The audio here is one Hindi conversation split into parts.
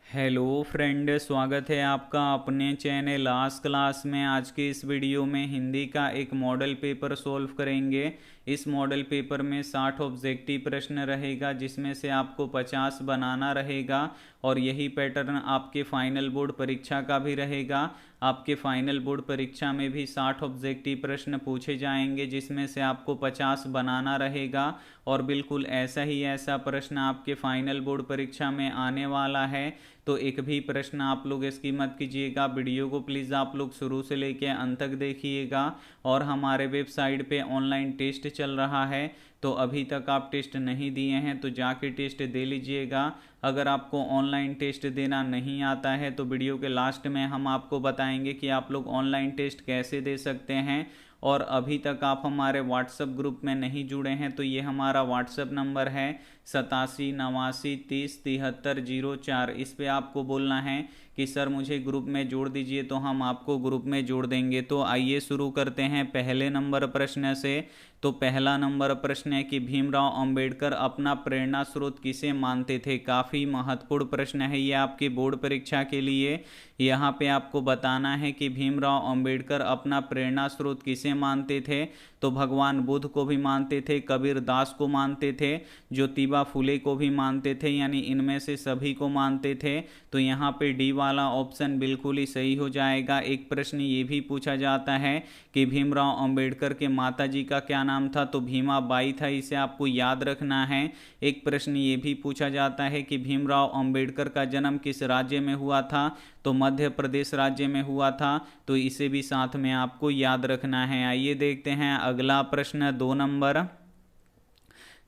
हेलो फ्रेंड, स्वागत है आपका अपने चैनल आज क्लास में। आज के इस वीडियो में हिंदी का एक मॉडल पेपर सॉल्व करेंगे। इस मॉडल पेपर में 60 ऑब्जेक्टिव प्रश्न रहेगा, जिसमें से आपको 50 बनाना रहेगा और यही पैटर्न आपके फाइनल बोर्ड परीक्षा का भी रहेगा। आपके फाइनल बोर्ड परीक्षा में भी 60 ऑब्जेक्टिव प्रश्न पूछे जाएंगे, जिसमें से आपको 50 बनाना रहेगा और बिल्कुल ऐसा ही ऐसा प्रश्न आपके फाइनल बोर्ड परीक्षा में आने वाला है। तो एक भी प्रश्न आप लोग इसकी मत कीजिएगा। वीडियो को प्लीज़ आप लोग शुरू से लेकर अंत तक देखिएगा। और हमारे वेबसाइट पे ऑनलाइन टेस्ट चल रहा है, तो अभी तक आप टेस्ट नहीं दिए हैं तो जाके टेस्ट दे लीजिएगा। अगर आपको ऑनलाइन टेस्ट देना नहीं आता है तो वीडियो के लास्ट में हम आपको बताएंगे कि आप लोग ऑनलाइन टेस्ट कैसे दे सकते हैं। और अभी तक आप हमारे व्हाट्सएप ग्रुप में नहीं जुड़े हैं तो ये हमारा व्हाट्सएप नंबर है 87 89 30 73 04। इस पे आपको बोलना है कि सर मुझे ग्रुप में जोड़ दीजिए, तो हम आपको ग्रुप में जोड़ देंगे। तो आइए शुरू करते हैं पहले नंबर प्रश्न से। तो पहला नंबर प्रश्न है कि भीमराव अंबेडकर अपना प्रेरणा स्रोत किसे मानते थे। काफ़ी महत्वपूर्ण प्रश्न है ये आपकी बोर्ड परीक्षा के लिए। यहाँ पे आपको बताना है कि भीमराव अंबेडकर अपना प्रेरणा स्रोत किसे मानते थे। तो भगवान बुद्ध को भी मानते थे, कबीर दास को मानते थे, ज्योतिबा फुले को भी मानते थे, यानी इनमें से सभी को मानते थे। तो यहाँ पे डी वाला ऑप्शन बिल्कुल ही सही हो जाएगा। एक प्रश्न ये भी पूछा जाता है कि भीमराव अंबेडकर के माताजी का क्या नाम था। तो भीमा बाई था, इसे आपको याद रखना है। एक प्रश्न ये भी पूछा जाता है कि भीमराव अंबेडकर का जन्म किस राज्य में हुआ था। तो मध्य प्रदेश राज्य में हुआ था, तो इसे भी साथ में आपको याद रखना है। आइए देखते हैं अगला प्रश्न।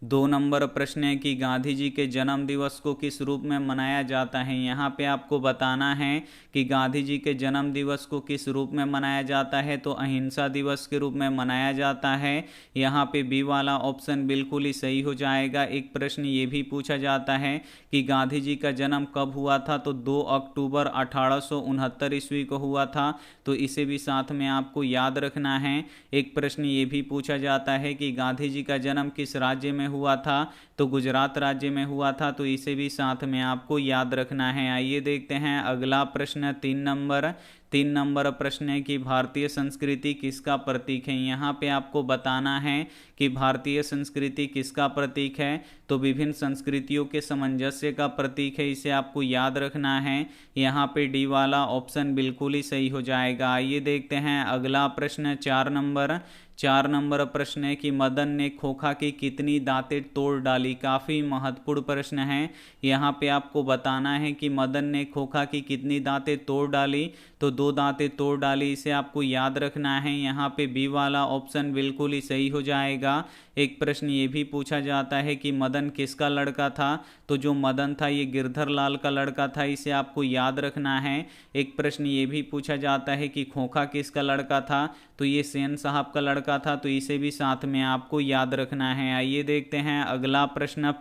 2 नंबर प्रश्न है कि गांधी जी के जन्म दिवस को किस रूप में मनाया जाता है। यहाँ पे आपको बताना है कि गांधी जी के जन्म दिवस को किस रूप में मनाया जाता है। तो अहिंसा दिवस के रूप में मनाया जाता है। यहाँ पे बी वाला ऑप्शन बिल्कुल ही सही हो जाएगा। एक प्रश्न ये भी पूछा जाता है कि गांधी जी का जन्म कब हुआ था। तो 2 अक्टूबर 1869 ईस्वी को हुआ था, तो इसे भी साथ में आपको याद रखना है। एक प्रश्न ये भी पूछा जाता है कि गांधी जी का जन्म किस राज्य में हुआ था। तो गुजरात राज्य में हुआ था, तो इसे भी साथ में आपको याद रखना है। आइए देखते हैं अगला प्रश्न। 3 नंबर प्रश्न है कि भारतीय संस्कृति किसका प्रतीक है। यहाँ पे आपको बताना है कि भारतीय संस्कृति किसका प्रतीक है। तो विभिन्न संस्कृतियों के सामंजस्य का प्रतीक है, इसे आपको याद रखना है। यहाँ पे डी वाला ऑप्शन बिल्कुल ही सही हो जाएगा। आइए देखते हैं अगला प्रश्न। 4 नंबर प्रश्न है कि मदन ने खोखा की कितनी दांतें तोड़ डाली। काफ़ी महत्वपूर्ण प्रश्न है। यहाँ पे आपको बताना है कि मदन ने खोखा की कितनी दांतें तोड़ डाली। तो 2 दांतें तोड़ डाली, इसे आपको याद रखना है। यहाँ पे बी वाला ऑप्शन बिल्कुल ही सही हो जाएगा। एक प्रश्न ये भी पूछा जाता है कि मदन किसका लड़का था। तो जो मदन था ये गिरधर लाल का लड़का था, इसे आपको याद रखना है। एक प्रश्न ये भी पूछा जाता है कि खोखा किसका लड़का था। तो ये सेन साहब का लड़का था, तो इसे भी साथ में आपको याद रखना है। आइए देखते हैं अगला प्रश्न।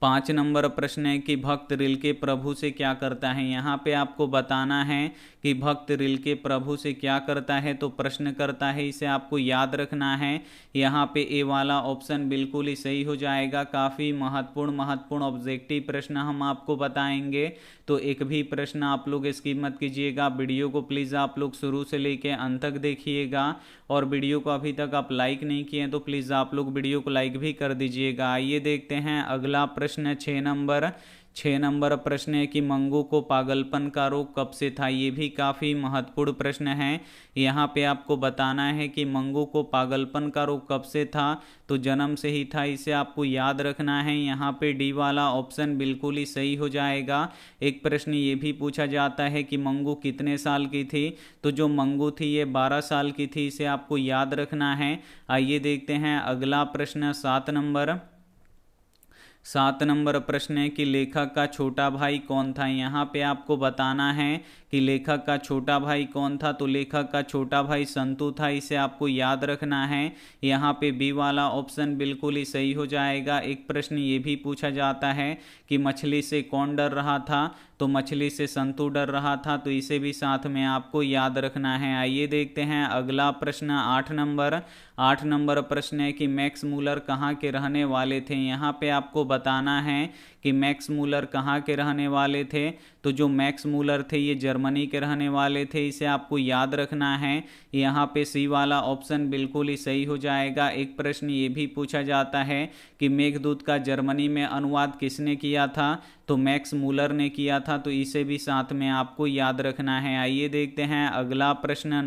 5 नंबर प्रश्न है कि भक्त रील प्रभु से क्या करता है। यहाँ पे आपको बताना है कि भक्त रील प्रभु से क्या करता है। तो प्रश्न करता है, इसे आपको याद रखना है। यहाँ पे ए वाला ऑप्शन बिल्कुल ही सही हो जाएगा। काफ़ी महत्वपूर्ण ऑब्जेक्टिव प्रश्न हम आपको बताएंगे, तो एक भी प्रश्न आप लोग इसकी मत कीजिएगा। वीडियो को प्लीज़ आप लोग शुरू से लेके अंत तक देखिएगा। और वीडियो को अभी तक आप लाइक नहीं किए हैं तो प्लीज़ आप लोग वीडियो को लाइक भी कर दीजिएगा। आइए देखते हैं अगला प्रश्न। 6 नंबर प्रश्न है कि मंगू को पागलपन का रोग कब से था। ये भी काफ़ी महत्वपूर्ण प्रश्न है। यहाँ पे आपको बताना है कि मंगू को पागलपन का रोग कब से था। तो जन्म से ही था, इसे आपको याद रखना है। यहाँ पे डी वाला ऑप्शन बिल्कुल ही सही हो जाएगा। एक प्रश्न ये भी पूछा जाता है कि मंगू कितने साल की थी। तो जो मंगू थी ये 12 साल की थी, इसे आपको याद रखना है। आइए देखते हैं अगला प्रश्न। 7 नंबर प्रश्न है कि लेखक का छोटा भाई कौन था। यहाँ पे आपको बताना है कि लेखक का छोटा भाई कौन था। तो लेखक का छोटा भाई संतु था, इसे आपको याद रखना है। यहाँ पे बी वाला ऑप्शन बिल्कुल ही सही हो जाएगा। एक प्रश्न ये भी पूछा जाता है कि मछली से कौन डर रहा था। तो मछली से संतु डर रहा था, तो इसे भी साथ में आपको याद रखना है। आइए देखते हैं अगला प्रश्न। 8 नंबर प्रश्न है कि मैक्स मूलर कहाँ के रहने वाले थे। यहाँ पे आपको बताना है कि मैक्स मूलर कहाँ के रहने वाले थे, तो जो मैक्स मूलर थे ये जर्मनी के रहने वाले थे, इसे आपको याद रखना है। यहाँ पे सी वाला ऑप्शन बिल्कुल ही सही हो जाएगा। एक प्रश्न ये भी पूछा जाता है कि मेघदूत का जर्मनी में अनुवाद किसने किया था, तो मैक्स मूलर ने किया था, तो इसे भी साथ में आपको याद रखना है। आइए देखते हैं अगला प्रश्न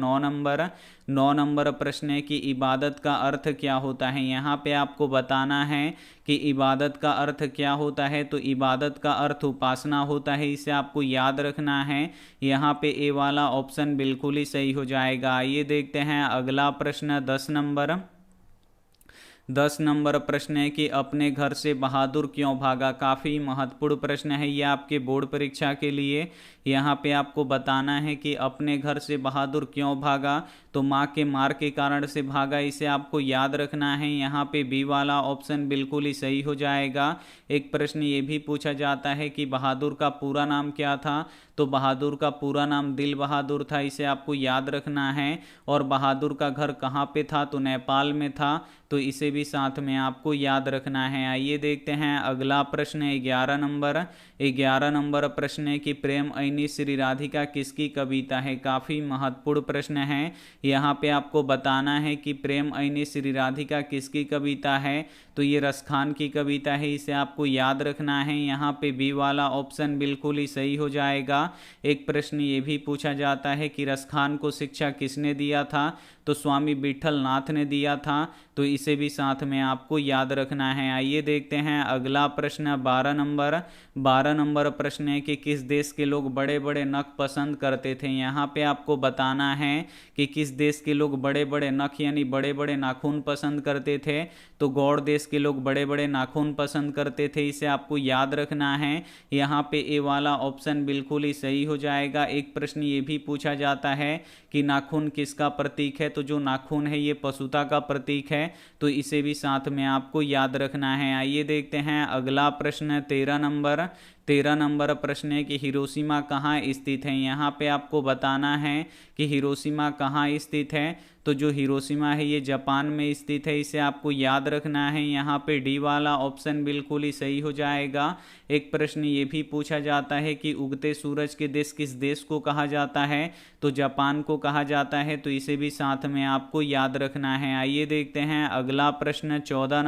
9 नंबर प्रश्न है कि इबादत का अर्थ क्या होता है। यहाँ पे आपको बताना है कि इबादत का अर्थ क्या होता है, तो इबादत का अर्थ उपासना होता है, इसे आपको याद रखना है। यहाँ पे ए वाला ऑप्शन बिल्कुल ही सही हो जाएगा। आइए देखते हैं अगला प्रश्न 10 नंबर प्रश्न है कि अपने घर से बहादुर क्यों भागा। काफ़ी महत्वपूर्ण प्रश्न है ये आपके बोर्ड परीक्षा के लिए। यहाँ पे आपको बताना है कि अपने घर से बहादुर क्यों भागा, तो माँ के मार के कारण से भागा, इसे आपको याद रखना है। यहाँ पे बी वाला ऑप्शन बिल्कुल ही सही हो जाएगा। एक प्रश्न ये भी पूछा जाता है कि बहादुर का पूरा नाम क्या था, तो बहादुर का पूरा नाम दिल बहादुर था, इसे आपको याद रखना है। और बहादुर का घर कहाँ पे था, तो नेपाल में था, तो इसे भी साथ में आपको याद रखना है। आइए देखते हैं अगला प्रश्न 11 नंबर प्रश्न है कि प्रेम ऐनी श्री राधिका किसकी कविता है। काफ़ी महत्वपूर्ण प्रश्न है। यहाँ पे आपको बताना है कि प्रेम ऐनी श्री राधिका किसकी कविता है, तो ये रसखान की कविता है, इसे आपको याद रखना है। यहाँ पे बी वाला ऑप्शन बिल्कुल ही सही हो जाएगा। एक प्रश्न ये भी पूछा जाता है कि रसखान को शिक्षा किसने दिया था, तो स्वामी विठल नाथ ने दिया था, तो इसे भी साथ में आपको याद रखना है। आइए देखते हैं अगला प्रश्न 12 नंबर प्रश्न है कि किस देश के लोग बड़े बड़े नख पसंद करते थे। यहाँ पे आपको बताना है कि किस देश के लोग बड़े बड़े नख यानी बड़े बड़े नाखून पसंद करते थे, तो गौड़ देश के लोग बड़े बड़े नाखून पसंद करते थे, इसे आपको याद रखना है। यहाँ पे ए वाला ऑप्शन बिल्कुल ही सही हो जाएगा। एक प्रश्न ये भी पूछा जाता है कि नाखून किसका प्रतीक है, तो जो नाखून है ये पशुता का प्रतीक है, तो इसे भी साथ में आपको याद रखना है। आइए देखते हैं अगला प्रश्न 13 नंबर प्रश्न है कि हिरोशिमा कहाँ स्थित है। यहाँ पे आपको बताना है कि हिरोशिमा कहाँ स्थित है, तो जो हिरोशिमा है ये जापान में स्थित है, इसे आपको याद रखना है। यहाँ पे डी वाला ऑप्शन बिल्कुल ही सही हो जाएगा। एक प्रश्न ये भी पूछा जाता है कि उगते सूरज के देश किस देश को कहा जाता है, तो जापान को कहा जाता है, तो इसे भी साथ में आपको याद रखना है। आइए देखते हैं अगला प्रश्न 14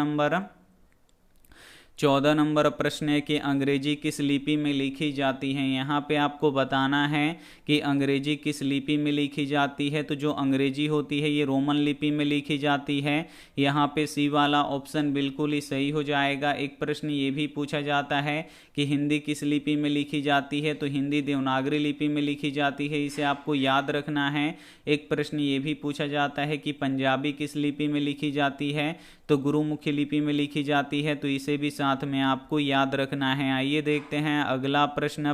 नंबर प्रश्न है कि अंग्रेजी किस लिपि में लिखी जाती है। यहाँ पे आपको बताना है कि अंग्रेजी किस लिपि में लिखी जाती है, तो जो अंग्रेजी होती है ये रोमन लिपि में लिखी जाती है। यहाँ पे सी वाला ऑप्शन बिल्कुल ही सही हो जाएगा। एक प्रश्न ये भी पूछा जाता है कि हिंदी किस लिपि में लिखी जाती है, तो हिंदी देवनागरी लिपि में लिखी जाती है, इसे आपको याद रखना है। एक प्रश्न ये भी पूछा जाता है कि पंजाबी किस लिपि में लिखी जाती है, तो गुरुमुखी लिपि में लिखी जाती है, तो इसे भी साथ में आपको याद रखना है। आइए देखते हैं अगला प्रश्न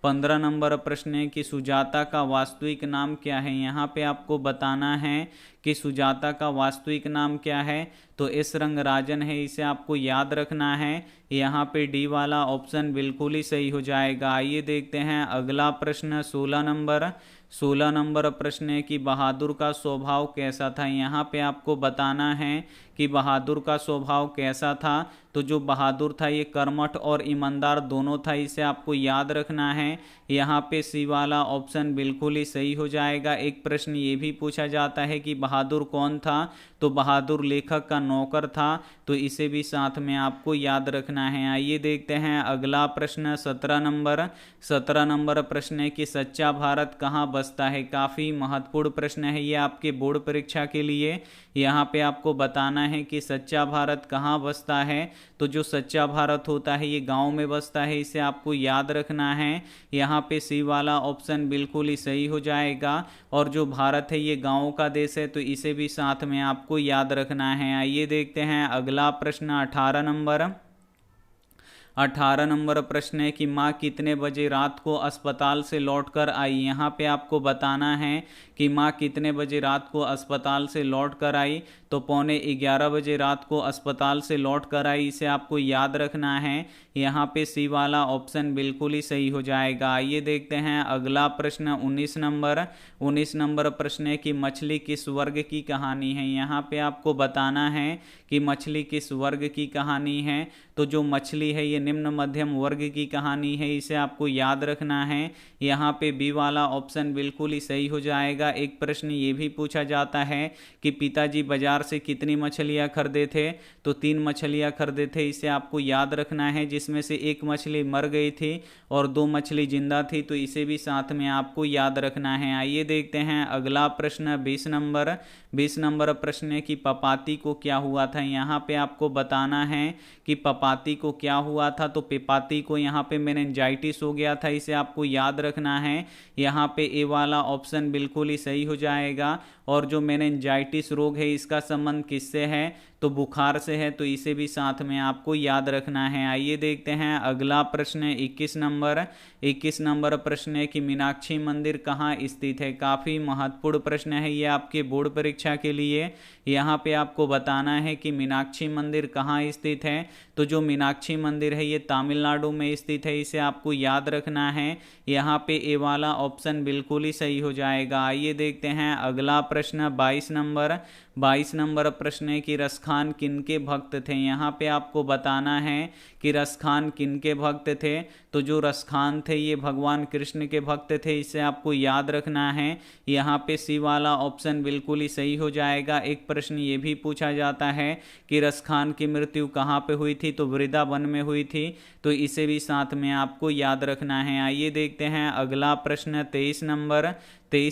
15 नंबर प्रश्न है कि सुजाता का वास्तविक नाम क्या है। यहाँ पे आपको बताना है कि सुजाता का वास्तविक नाम क्या है, तो एस रंगराजन है, इसे आपको याद रखना है। यहाँ पे डी वाला ऑप्शन बिल्कुल ही सही हो जाएगा। आइए देखते हैं अगला प्रश्न 16 नंबर प्रश्न है कि बहादुर का स्वभाव कैसा था। यहाँ पे आपको बताना है कि बहादुर का स्वभाव कैसा था, तो जो बहादुर था ये कर्मठ और ईमानदार दोनों था, इसे आपको याद रखना है। यहाँ पे सी वाला ऑप्शन बिल्कुल ही सही हो जाएगा। एक प्रश्न ये भी पूछा जाता है कि बहादुर कौन था, तो बहादुर लेखक का नौकर था, तो इसे भी साथ में आपको याद रखना है। आइए देखते हैं अगला प्रश्न 17 नंबर प्रश्न है कि सच्चा भारत कहाँ बसता है। काफ़ी महत्वपूर्ण प्रश्न है ये आपके बोर्ड परीक्षा के लिए। यहाँ पे आपको बताना है कि सच्चा भारत कहाँ बसता है, तो जो सच्चा भारत होता है ये गांव में बसता है, इसे आपको याद रखना है। यहाँ पे सी वाला ऑप्शन बिल्कुल ही सही हो जाएगा। और जो भारत है ये गाँव का देश है, तो इसे भी साथ में आपको याद रखना है। आइए देखते हैं अगला प्रश्न 18 18 नंबर प्रश्न है कि माँ कितने बजे रात को अस्पताल से लौटकर आई। यहाँ पे आपको बताना है कि माँ कितने बजे रात को अस्पताल से लौट कर आई, तो 11:15 बजे रात को अस्पताल से लौट कर आई। इसे आपको याद रखना है। यहाँ पे सी वाला ऑप्शन बिल्कुल ही सही हो जाएगा। आइए देखते हैं अगला प्रश्न 19 नंबर प्रश्न है कि मछली किस वर्ग की कहानी है। यहाँ पे आपको बताना है कि मछली किस वर्ग की कहानी है। तो जो मछली है ये निम्न मध्यम वर्ग की कहानी है, इसे आपको याद रखना है। यहाँ पे बी वाला ऑप्शन बिल्कुल ही सही हो जाएगा। एक प्रश्न ये भी पूछा जाता है कि पिताजी बाजार से कितनी मछलियाँ खरीदे थे, तो 3 मछलियाँ खरीदे थे। इसे आपको याद रखना है, जिसमें से एक मछली मर गई थी और 2 मछली जिंदा थी, तो इसे भी साथ में आपको याद रखना है। आइए देखते हैं अगला प्रश्न 20 नंबर प्रश्न है कि पपाती को क्या हुआ था। यहाँ पे आपको बताना है कि पपाती को क्या हुआ था। तो पपाती को यहाँ पे मेनिंजाइटिस हो गया था, इसे आपको याद रखना है। यहाँ पे ए वाला ऑप्शन बिल्कुल ही सही हो जाएगा। और जो मेनिंजाइटिस रोग है इसका संबंध किससे है, तो बुखार से है, तो इसे भी साथ में आपको याद रखना है। आइए देखते हैं अगला प्रश्न 21 नंबर प्रश्न है कि मीनाक्षी मंदिर कहाँ स्थित है। काफ़ी महत्वपूर्ण प्रश्न है ये आपके बोर्ड परीक्षा के लिए। यहाँ पे आपको बताना है कि मीनाक्षी मंदिर कहाँ स्थित है। तो जो मीनाक्षी मंदिर है ये तमिलनाडु में स्थित है, इसे आपको याद रखना है। यहाँ पे ए वाला ऑप्शन बिल्कुल ही सही हो जाएगा। आइए देखते हैं अगला प्रश्न 22 नंबर प्रश्न है कि रसखान किनके भक्त थे। यहाँ पे आपको बताना है कि रसखान किनके भक्त थे। तो जो रसखान थे ये भगवान कृष्ण के भक्त थे, इसे आपको याद रखना है। यहाँ पे सी वाला ऑप्शन बिल्कुल ही सही हो जाएगा। एक प्रश्न ये भी पूछा जाता है कि रसखान की मृत्यु कहाँ पे हुई थी, तो वृंदावन में हुई थी, तो इसे भी साथ में आपको याद रखना है। आइए देखते हैं अगला प्रश्न 23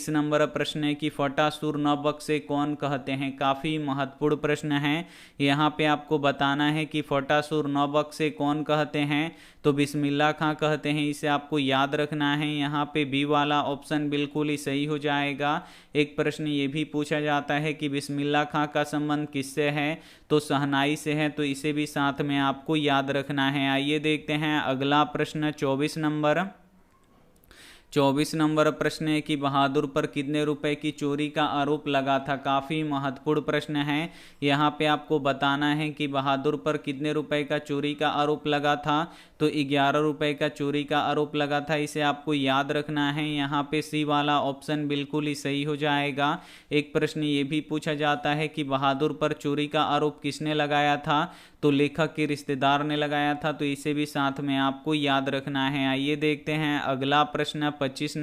नंबर प्रश्न है कि फटासुर न बख्शे कौन कहते हैं। काफ़ी महत्वपूर्ण प्रश्न है। यहाँ पे आपको बताना है कि फटासुर न बख्शे कौन कहते हैं, तो बिस्मिल्लाह खां कहते हैं, इसे आपको याद रखना है। यहाँ पे बी वाला ऑप्शन बिल्कुल ही सही हो जाएगा। एक प्रश्न ये भी पूछा जाता है कि बिस्मिल्लाह खां का संबंध किससे है, तो शहनाई से है, तो इसे भी साथ में आपको याद रखना है। आइए देखते हैं अगला प्रश्न 24 नंबर प्रश्न है कि बहादुर पर कितने रुपए की चोरी का आरोप लगा था। काफ़ी महत्वपूर्ण प्रश्न है। यहाँ पे आपको बताना है कि बहादुर पर कितने रुपए का चोरी का आरोप लगा था, तो 11 रुपए का चोरी का आरोप लगा था, इसे आपको याद रखना है। यहाँ पे सी वाला ऑप्शन बिल्कुल ही सही हो जाएगा। एक प्रश्न ये भी पूछा जाता है कि बहादुर पर चोरी का आरोप किसने लगाया था, तो लेखक के रिश्तेदार ने लगाया था, तो इसे भी साथ में आपको याद रखना है। आइए देखते हैं अगला प्रश्न 25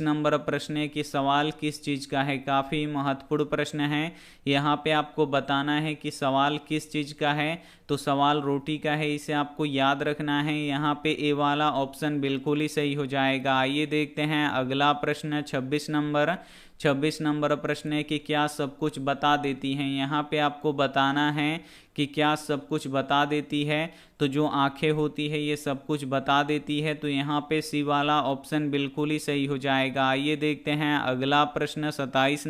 नंबर प्रश्न है कि सवाल किस चीज़ का है। काफ़ी महत्वपूर्ण प्रश्न है। यहाँ पे आपको बताना है कि सवाल किस चीज़ का है, तो सवाल रोटी का है, इसे आपको याद रखना है। यहाँ पे ए वाला ऑप्शन बिल्कुल ही सही हो जाएगा। आइए देखते हैं अगला प्रश्न 26 नंबर प्रश्न है कि क्या सब कुछ बता देती हैं। यहाँ पे आपको बताना है कि क्या सब कुछ बता देती है, तो जो आंखें होती है ये सब कुछ बता देती है, तो यहाँ पे सी वाला ऑप्शन बिल्कुल ही सही हो जाएगा। आइए देखते हैं अगला प्रश्न 27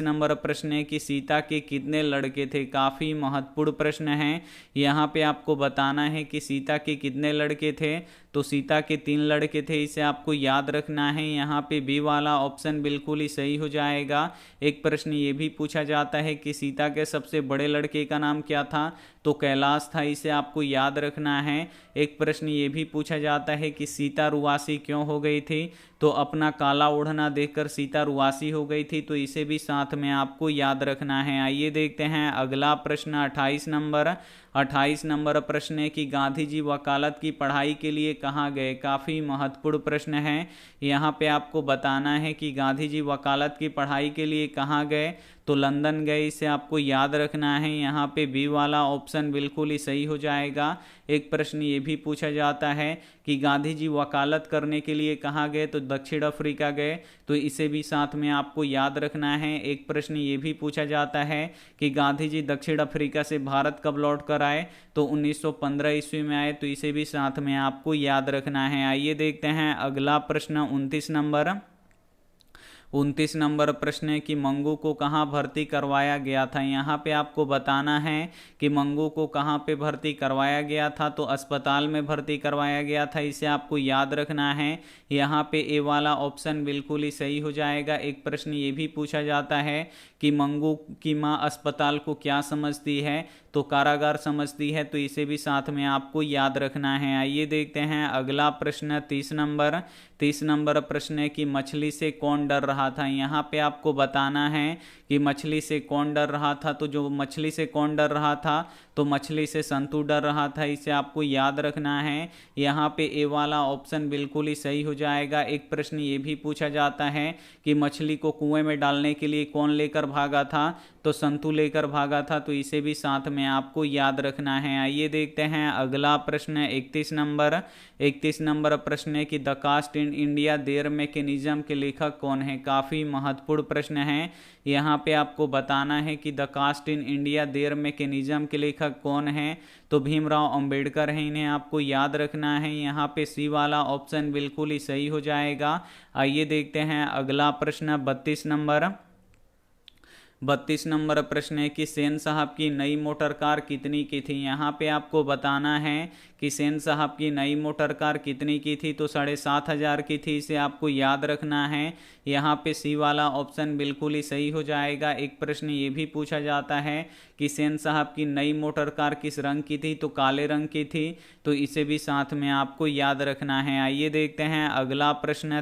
नंबर प्रश्न है कि सीता के कितने लड़के थे। काफ़ी महत्वपूर्ण प्रश्न है। यहाँ पे आपको बताना है कि सीता के कितने लड़के थे, तो सीता के 3 लड़के थे, इसे आपको याद रखना है। यहाँ पे बी वाला ऑप्शन बिल्कुल ही सही हो जाएगा। एक प्रश्न ये भी पूछा जाता है कि सीता के सबसे बड़े लड़के का नाम क्या था, तो कैलाश था, इसे आपको याद रखना है। एक प्रश्न ये भी पूछा जाता है कि सीता रुआसी क्यों हो गई थी, तो अपना काला ओढ़ना देखकर सीता रुआसी हो गई थी, तो इसे भी साथ में आपको याद रखना है। आइए देखते हैं अगला प्रश्न 28 नंबर प्रश्न है कि गांधी जी वकालत की पढ़ाई के लिए कहाँ गए। काफ़ी महत्वपूर्ण प्रश्न है। यहाँ पे आपको बताना है कि गांधी जी वकालत की पढ़ाई के लिए कहाँ गए, तो लंदन गए, इसे आपको याद रखना है। यहाँ पे बी वाला ऑप्शन बिल्कुल ही सही हो जाएगा। एक प्रश्न ये भी पूछा जाता है कि गांधी जी वकालत करने के लिए कहाँ गए, तो दक्षिण अफ्रीका गए, तो इसे भी साथ में आपको याद रखना है। एक प्रश्न ये भी पूछा जाता है कि गांधी जी दक्षिण अफ्रीका से भारत कब लौट कर आए, तो 1915 ईस्वी में आए, तो इसे भी साथ में आपको याद रखना है। आइए देखते हैं अगला प्रश्न 29 29 नंबर प्रश्न है कि मंगू को कहाँ भर्ती करवाया गया था। यहाँ पे आपको बताना है कि मंगू को कहाँ पे भर्ती करवाया गया था, तो अस्पताल में भर्ती करवाया गया था, इसे आपको याद रखना है। यहाँ पे ए वाला ऑप्शन बिल्कुल ही सही हो जाएगा। एक प्रश्न ये भी पूछा जाता है कि मंगू की माँ अस्पताल को क्या समझती है, तो कारागार समझती है, तो इसे भी साथ में आपको याद रखना है। आइए देखते हैं अगला प्रश्न 30 नंबर प्रश्न है कि मछली से कौन डर रहा था। यहाँ पे आपको बताना है कि मछली से कौन डर रहा था, तो जो मछली से कौन डर रहा था, तो मछली से संतू डर रहा था, इसे आपको याद रखना है। यहाँ पे ए वाला ऑप्शन बिल्कुल ही सही हो जाएगा। एक प्रश्न ये भी पूछा जाता है कि मछली को कुएं में डालने के लिए कौन लेकर भागा था, तो संतू लेकर भागा था, तो इसे भी साथ में आपको याद रखना है। आइए देखते हैं अगला प्रश्न 31 नंबर प्रश्न है कि the caste in India their mechanism के लेखक कौन है। काफ़ी महत्वपूर्ण प्रश्न है। यहाँ पे आपको बताना है कि the caste in India their mechanism के लेखक कौन है, तो भीमराव अंबेडकर हैं, इन्हें आपको याद रखना है। यहाँ पे सी वाला ऑप्शन बिल्कुल ही सही हो जाएगा। आइए देखते हैं अगला प्रश्न 32 नंबर प्रश्न है कि सेन साहब की नई मोटर कार कितनी की थी। यहाँ पे आपको बताना है कि सेन साहब की नई मोटर कार कितनी की थी, तो 7,500 की थी, इसे आपको याद रखना है। यहाँ पे सी वाला ऑप्शन बिल्कुल ही सही हो जाएगा। एक प्रश्न ये भी पूछा जाता है कि सेन साहब की नई मोटर कार किस रंग की थी, तो काले रंग की थी, तो इसे भी साथ में आपको याद रखना है। आइए देखते हैं अगला प्रश्न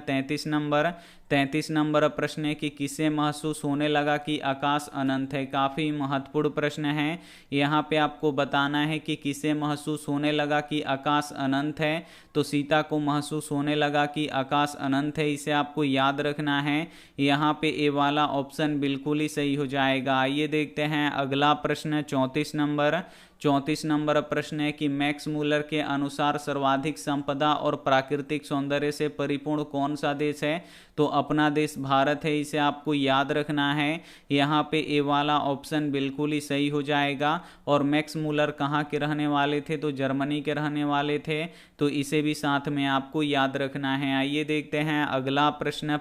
33 नंबर प्रश्न है कि किसे महसूस होने लगा कि आकाश अनंत है। काफ़ी महत्वपूर्ण प्रश्न है। यहाँ पे आपको बताना है कि किसे महसूस होने लगा कि आकाश अनंत है, तो सीता को महसूस होने लगा कि आकाश अनंत है, इसे आपको याद रखना है। यहाँ पे ए वाला ऑप्शन बिल्कुल ही सही हो जाएगा। आइए देखते हैं अगला प्रश्न 34 नंबर प्रश्न है कि मैक्स मूलर के अनुसार सर्वाधिक संपदा और प्राकृतिक सौंदर्य से परिपूर्ण कौन सा देश है, तो अपना देश भारत है, इसे आपको याद रखना है। यहाँ पे ए वाला ऑप्शन बिल्कुल ही सही हो जाएगा। और मैक्स मूलर कहाँ के रहने वाले थे, तो जर्मनी के रहने वाले थे, तो इसे भी साथ में आपको याद रखना है। आइए देखते हैं अगला प्रश्न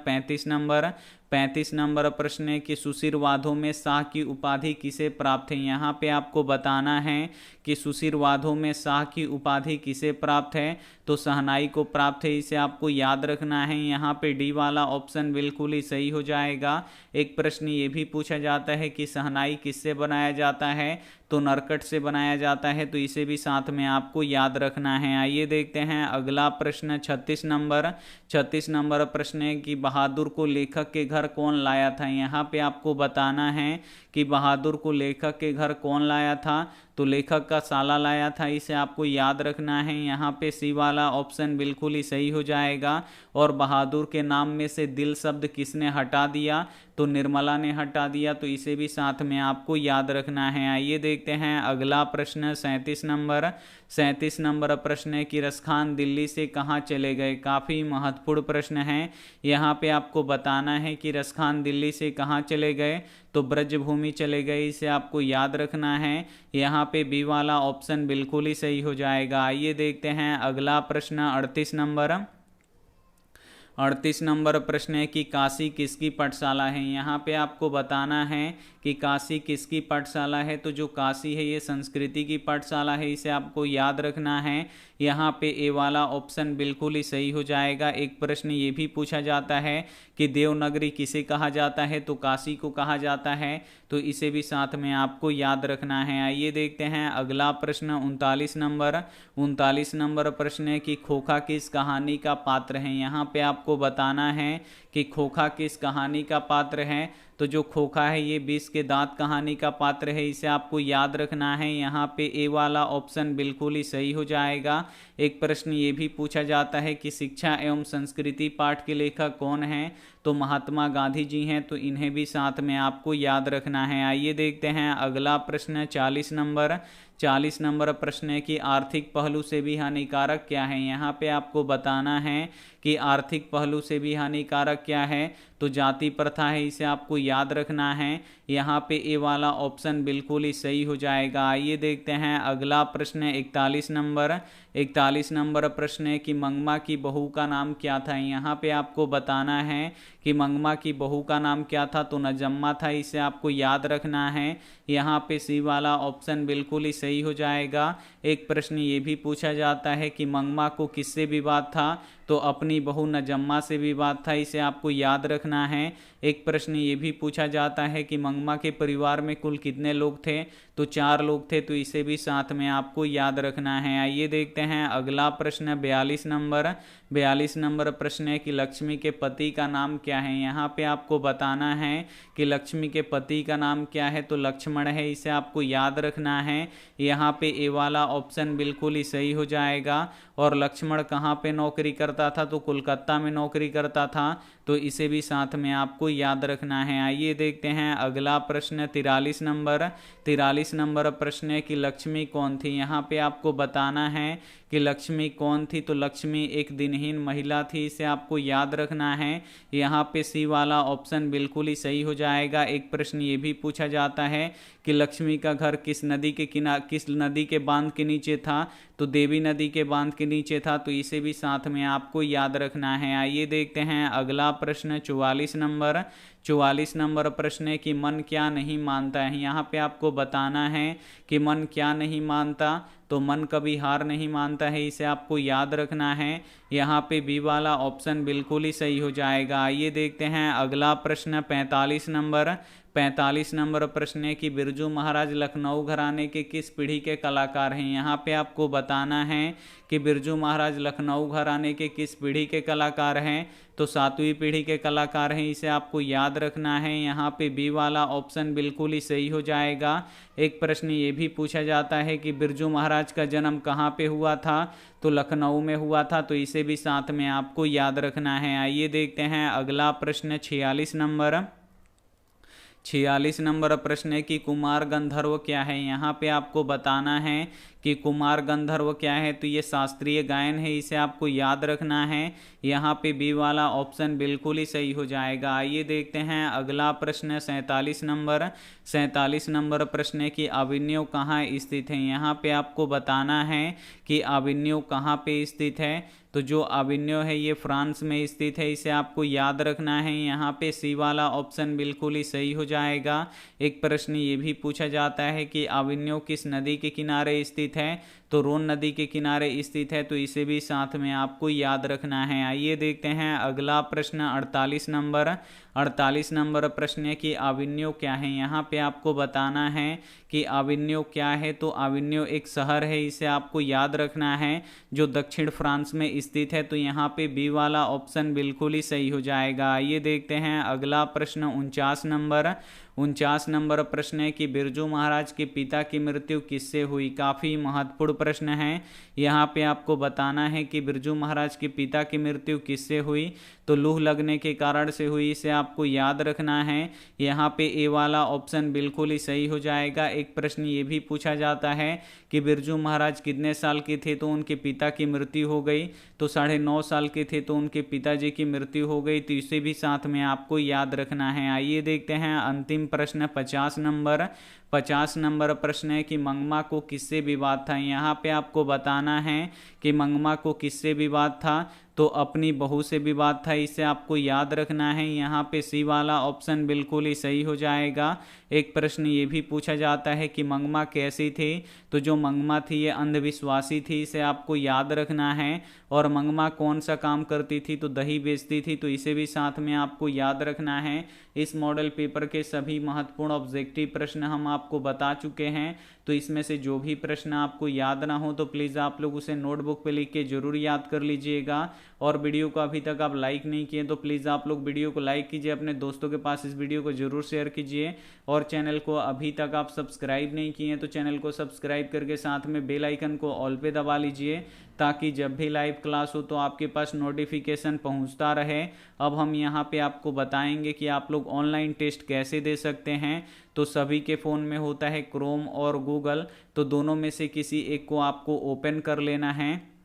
35 नंबर प्रश्न है कि सुशीरवादों में शाह की उपाधि किसे प्राप्त है। यहाँ पे आपको बताना है कि सुशीरवादों में शाह की उपाधि किसे प्राप्त है, तो शहनाई को प्राप्त है, इसे आपको याद रखना है। यहाँ पे डी वाला ऑप्शन बिल्कुल ही सही हो जाएगा। एक प्रश्न ये भी पूछा जाता है कि शहनाई किससे बनाया जाता है, तो नरकट से बनाया जाता है, तो इसे भी साथ में आपको याद रखना है। आइए देखते हैं अगला प्रश्न 36 नंबर प्रश्न है कि बहादुर को लेखक के घर कौन लाया था। यहाँ पे आपको बताना है कि बहादुर को लेखक के घर कौन लाया था, तो लेखक का साला लाया था, इसे आपको याद रखना है। यहाँ पे सी वाला ऑप्शन बिल्कुल ही सही हो जाएगा। और बहादुर के नाम में से दिल शब्द किसने हटा दिया, तो निर्मला ने हटा दिया, तो इसे भी साथ में आपको याद रखना है। आइए देखते हैं अगला प्रश्न 37 नंबर प्रश्न है कि रसखान दिल्ली से कहाँ चले गए। काफ़ी महत्वपूर्ण प्रश्न है। यहाँ पे आपको बताना है कि रसखान दिल्ली से कहाँ चले गए, तो ब्रजभूमि चले गए, इसे आपको याद रखना है। यहाँ पे बी वाला ऑप्शन बिल्कुल ही सही हो जाएगा। आइए देखते हैं अगला प्रश्न 38 नंबर प्रश्न है कि काशी किसकी पाठशाला है। यहाँ पे आपको बताना है कि काशी किसकी पाठशाला है, तो जो काशी है ये संस्कृति की पाठशाला है, इसे आपको याद रखना है। यहाँ पे ए वाला ऑप्शन बिल्कुल ही सही हो जाएगा। एक प्रश्न ये भी पूछा जाता है कि देवनगरी किसे कहा जाता है, तो काशी को कहा जाता है, तो इसे भी साथ में आपको याद रखना है। आइए देखते हैं अगला प्रश्न 39 नंबर प्रश्न है कि खोखा किस कहानी का पात्र है। यहाँ पे आपको बताना है कि खोखा किस कहानी का पात्र है, तो जो खोखा है ये 20 के दांत कहानी का पात्र है, इसे आपको याद रखना है। यहाँ पे ए वाला ऑप्शन बिल्कुल ही सही हो जाएगा। एक प्रश्न ये भी पूछा जाता है कि शिक्षा एवं संस्कृति पाठ के लेखक कौन हैं, तो महात्मा गांधी जी हैं, तो इन्हें भी साथ में आपको याद रखना है। आइए देखते हैं अगला प्रश्न 40 नंबर प्रश्न है कि आर्थिक पहलू से भी हानिकारक क्या है। यहाँ पे आपको बताना है कि आर्थिक पहलू से भी हानिकारक क्या है, तो जाति प्रथा है, इसे आपको याद रखना है। यहाँ पे ए वाला ऑप्शन बिल्कुल ही सही हो जाएगा। आइए देखते हैं अगला प्रश्न 41 नंबर प्रश्न है कि मंगमा की बहू का नाम क्या था। यहाँ पे आपको बताना है कि मंगमा की बहू का नाम क्या था, तो नजम्मा था, इसे आपको याद रखना है। यहाँ पे सी वाला ऑप्शन बिल्कुल ही सही हो जाएगा। एक प्रश्न ये भी पूछा जाता है कि मंगमा को किससे विवाद था, तो अपनी बहू नजम्मा से विवाद था, इसे आपको याद रखना है। एक प्रश्न ये भी पूछा जाता है कि मंगमा के परिवार में कुल कितने लोग थे, तो 4 लोग थे, तो इसे भी साथ में आपको याद रखना है। आइए देखते हैं अगला प्रश्न 42 नंबर। 42 नंबर प्रश्न है कि लक्ष्मी के पति का नाम क्या है। यहाँ पे आपको बताना है कि लक्ष्मी के पति का नाम क्या है, तो लक्ष्मण है, इसे आपको याद रखना है। यहाँ पे ए वाला ऑप्शन बिल्कुल ही सही हो जाएगा। और लक्ष्मण कहाँ पे नौकरी करता था, तो कोलकाता में नौकरी करता था, तो इसे भी साथ में आपको याद रखना है। आइए देखते हैं अगला प्रश्न 43 नंबर। 43 नंबर प्रश्न है कि लक्ष्मी कौन थी। यहाँ पे आपको बताना है कि लक्ष्मी कौन थी, तो लक्ष्मी एक दिनहीन महिला थी, इसे आपको याद रखना है। यहाँ पे सी वाला ऑप्शन बिल्कुल ही सही हो जाएगा। एक प्रश्न ये भी पूछा जाता है कि लक्ष्मी का घर किस नदी के बांध के नीचे था, तो देवी नदी के बांध के नीचे था, तो इसे भी साथ में आपको याद रखना है। आइए देखते हैं अगला प्रश्न 44 नंबर। 44 नंबर प्रश्न है कि मन क्या नहीं मानता है। यहाँ पे आपको बताना है कि मन क्या नहीं मानता, तो मन कभी हार नहीं मानता है, इसे आपको याद रखना है। यहाँ पे बी वाला ऑप्शन बिल्कुल ही सही हो जाएगा। आइए देखते हैं अगला प्रश्न 45 नंबर। 45 नंबर प्रश्न है कि बिरजू महाराज लखनऊ घराने के किस पीढ़ी के कलाकार हैं। यहाँ पे आपको बताना है कि बिरजू महाराज लखनऊ घराने के किस पीढ़ी के कलाकार हैं, तो 7वीं पीढ़ी के कलाकार हैं, इसे आपको याद रखना है। यहाँ पे बी वाला ऑप्शन बिल्कुल ही सही हो जाएगा। एक प्रश्न ये भी पूछा जाता है कि बिरजू महाराज का जन्म कहाँ पे हुआ था, तो लखनऊ में हुआ था, तो इसे भी साथ में आपको याद रखना है। आइए देखते हैं अगला प्रश्न 46 नंबर। 46 नंबर प्रश्न है कि कुमार गंधर्व क्या है। यहाँ पे आपको बताना है कि कुमार गंधर्व क्या है, तो ये शास्त्रीय गायन है, इसे आपको याद रखना है। यहाँ पे बी वाला ऑप्शन बिल्कुल ही सही हो जाएगा। आइए देखते हैं अगला प्रश्न 47 नंबर। 47 नंबर प्रश्न है कि अभिनव कहाँ स्थित है। यहाँ पे आपको बताना है कि अभिनव कहाँ पे स्थित है, तो जो अभिनव है ये फ्रांस में स्थित है, इसे आपको याद रखना है। यहाँ पे सी वाला ऑप्शन बिल्कुल ही सही हो जाएगा। एक प्रश्न ये भी पूछा जाता है कि अभिनव किस नदी के किनारे स्थित है, तो रोन नदी के किनारे स्थित है, तो इसे भी साथ में आपको याद रखना है। आइए देखते हैं अगला प्रश्न 48 नंबर। 48 नंबर प्रश्न है कि अभिनव क्या है। यहाँ पे आपको बताना है कि अभिनव क्या है, तो अभिनव एक शहर है, इसे आपको याद रखना है, जो दक्षिण फ्रांस में स्थित है, तो यहाँ पे बी वाला ऑप्शन बिल्कुल ही सही हो जाएगा। आइए देखते हैं अगला प्रश्न 49 नंबर। 49 नंबर प्रश्न है कि बिरजू महाराज के पिता की मृत्यु किससे हुई। काफ़ी महत्वपूर्ण प्रश्न है। यहाँ पे आपको बताना है कि बिरजू महाराज के पिता की मृत्यु किससे हुई, तो लूह लगने के कारण से हुई, इसे आपको याद रखना है। यहाँ पे ए वाला ऑप्शन बिल्कुल ही सही हो जाएगा। एक प्रश्न ये भी पूछा जाता है कि बिरजू महाराज कितने साल के थे, तो उनके पिता की मृत्यु हो गई, तो 9.5 साल के थे, तो उनके पिताजी की मृत्यु हो गई, तो इसे भी साथ में आपको याद रखना है। आइए देखते हैं अंतिम प्रश्न 50 नंबर। 50 नंबर प्रश्न है कि मंगमा को किससे विवाद था। यहाँ पे आपको बताना है कि मंगमा को किससे विवाद था, तो अपनी बहू से विवाद था, इसे आपको याद रखना है। यहाँ पे सी वाला ऑप्शन बिल्कुल ही सही हो जाएगा। एक प्रश्न ये भी पूछा जाता है कि मंगमा कैसी थी, तो जो मंगमा थी ये अंधविश्वासी थी, इसे आपको याद रखना है। और मंगमा कौन सा काम करती थी, तो दही बेचती थी, तो इसे भी साथ में आपको याद रखना है। इस मॉडल पेपर के सभी महत्वपूर्ण ऑब्जेक्टिव प्रश्न हम आपको बता चुके हैं, तो इसमें से जो भी प्रश्न आपको याद ना हो तो प्लीज़ आप लोग उसे नोटबुक पे लिख के जरूर याद कर लीजिएगा। और वीडियो को अभी तक आप लाइक नहीं किए तो प्लीज़ आप लोग वीडियो को लाइक कीजिए, अपने दोस्तों के पास इस वीडियो को जरूर शेयर कीजिए। और चैनल को अभी तक आप सब्सक्राइब नहीं किए हैं तो चैनल को सब्सक्राइब करके साथ में बेल आइकन को ऑल पे दबा लीजिए, ताकि जब भी लाइव क्लास हो तो आपके पास नोटिफिकेशन पहुंचता रहे। अब हम यहाँ पे आपको बताएंगे कि आप लोग ऑनलाइन टेस्ट कैसे दे सकते हैं। तो सभी के फ़ोन में होता है क्रोम और गूगल, तो दोनों में से किसी एक को आपको ओपन कर लेना है।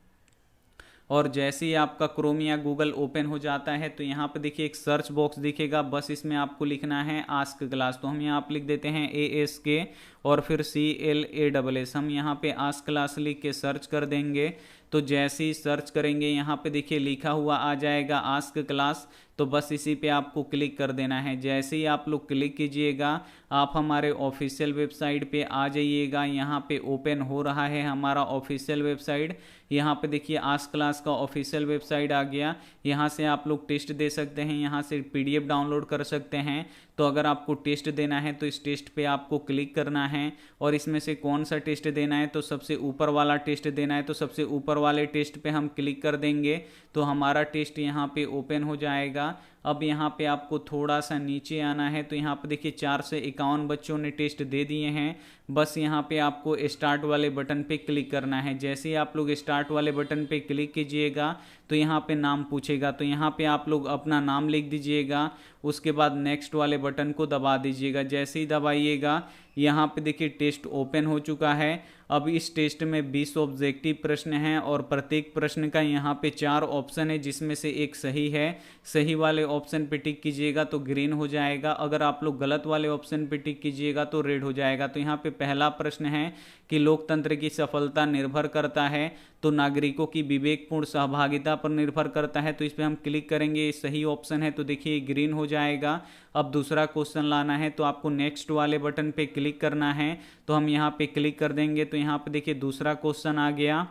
और जैसे ही आपका क्रोम या गूगल ओपन हो जाता है तो यहाँ पे देखिए एक सर्च बॉक्स दिखेगा, बस इसमें आपको लिखना है आस्क क्लास। तो हम यहाँ पे लिख देते हैं ASK और फिर CLASS। हम यहाँ पे आस्क क्लास लिख के सर्च कर देंगे। तो जैसे ही सर्च करेंगे यहाँ पे देखिए लिखा हुआ आ जाएगा आस्क क्लास, तो तो बस इसी पे आपको क्लिक कर देना है। जैसे ही आप लोग क्लिक कीजिएगा आप हमारे ऑफिशियल वेबसाइट पे आ जाइएगा। यहाँ पे ओपन हो रहा है हमारा ऑफिशियल वेबसाइट। यहाँ पे देखिए आज क्लास का ऑफिशियल वेबसाइट आ गया। यहाँ से आप लोग टेस्ट दे सकते हैं, यहाँ से पीडीएफ डाउनलोड कर सकते हैं। तो अगर आपको टेस्ट देना है तो इस टेस्ट पे आपको क्लिक करना है और इसमें से कौन सा टेस्ट देना है, तो सबसे ऊपर वाला टेस्ट देना है। तो सबसे ऊपर वाले टेस्ट पे हम क्लिक कर देंगे तो हमारा टेस्ट यहाँ पे ओपन हो जाएगा। अब यहाँ पे आपको थोड़ा सा नीचे आना है तो यहाँ पे देखिए 4 से 51 बच्चों ने टेस्ट दे दिए हैं। बस यहाँ पे आपको स्टार्ट वाले बटन पे क्लिक करना है। जैसे ही आप लोग स्टार्ट वाले बटन पे क्लिक कीजिएगा तो यहाँ पे नाम पूछेगा, तो यहाँ पे आप लोग अपना नाम लिख दीजिएगा। उसके बाद नेक्स्ट वाले बटन को दबा दीजिएगा। जैसे ही दबाइएगा यहाँ पे देखिए टेस्ट ओपन हो चुका है। अब इस टेस्ट में 20 ऑब्जेक्टिव प्रश्न हैं और प्रत्येक प्रश्न का यहाँ पे 4 ऑप्शन है जिसमें से एक सही है। सही वाले ऑप्शन पे टिक कीजिएगा तो ग्रीन हो जाएगा, अगर आप लोग गलत वाले ऑप्शन पे टिक कीजिएगा तो रेड हो जाएगा। तो यहाँ पे पहला प्रश्न है कि लोकतंत्र की सफलता निर्भर करता है तो नागरिकों की विवेकपूर्ण सहभागिता पर निर्भर करता है। तो इस पर हम क्लिक करेंगे, ये सही ऑप्शन है तो देखिए ग्रीन हो जाएगा। अब दूसरा क्वेश्चन लाना है तो आपको नेक्स्ट वाले बटन पे क्लिक करना है। तो हम यहाँ पे क्लिक कर देंगे तो यहाँ पे देखिए दूसरा क्वेश्चन आ गया।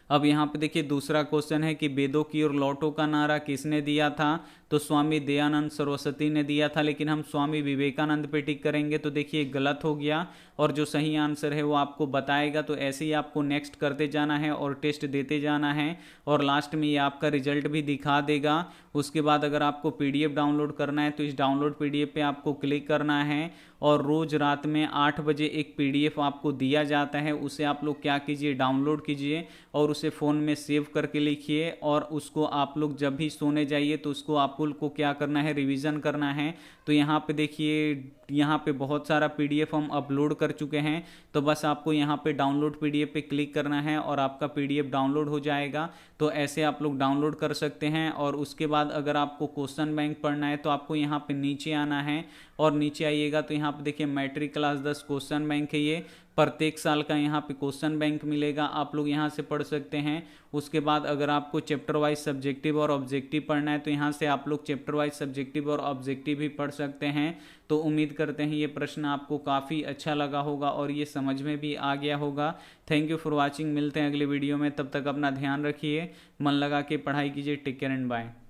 अब यहाँ पे देखिए दूसरा क्वेश्चन है कि वेदों की ओर लौटो का नारा किसने दिया था, तो स्वामी दयानंद सरस्वती ने दिया था, लेकिन हम स्वामी विवेकानंद पे टिक करेंगे तो देखिए गलत हो गया और जो सही आंसर है वो आपको बताएगा। तो ऐसे ही आपको नेक्स्ट करते जाना है और टेस्ट देते जाना है और लास्ट में ये आपका रिजल्ट भी दिखा देगा। उसके बाद अगर आपको पीडीएफ डाउनलोड करना है तो इस डाउनलोड पीडीएफ पे आपको क्लिक करना है और रोज रात में 8 बजे एक पीडीएफ आपको दिया जाता है। उसे आप लोग क्या कीजिए, डाउनलोड कीजिए और उसे फ़ोन में सेव करके लिखिए और उसको आप लोग जब भी सोने जाइए तो उसको आपको क्या करना है, रिवीजन करना है। तो यहाँ पे देखिए यहाँ पे बहुत सारा पीडीएफ हम अपलोड कर चुके हैं। तो बस आपको यहाँ पे डाउनलोड पीडीएफ पे क्लिक करना है और आपका पीडीएफ डाउनलोड हो जाएगा। तो ऐसे आप लोग डाउनलोड कर सकते हैं। और उसके बाद अगर आपको क्वेश्चन बैंक पढ़ना है तो आपको यहाँ पे नीचे आना है और नीचे आइएगा तो यहाँ पे देखिए मैट्रिक क्लास 10 क्वेश्चन बैंक है। ये प्रत्येक साल का यहाँ पे क्वेश्चन बैंक मिलेगा, आप लोग यहाँ से पढ़ सकते हैं। उसके बाद अगर आपको चैप्टर वाइज सब्जेक्टिव और ऑब्जेक्टिव पढ़ना है तो यहाँ से आप लोग चैप्टर वाइज सब्जेक्टिव और ऑब्जेक्टिव भी पढ़ सकते हैं। तो उम्मीद करते हैं ये प्रश्न आपको काफ़ी अच्छा लगा होगा और ये समझ में भी आ गया होगा। Thank you for watching. मिलते हैं अगले वीडियो में, तब तक अपना ध्यान रखिए, मन लगा के पढ़ाई कीजिए। Take care and bye.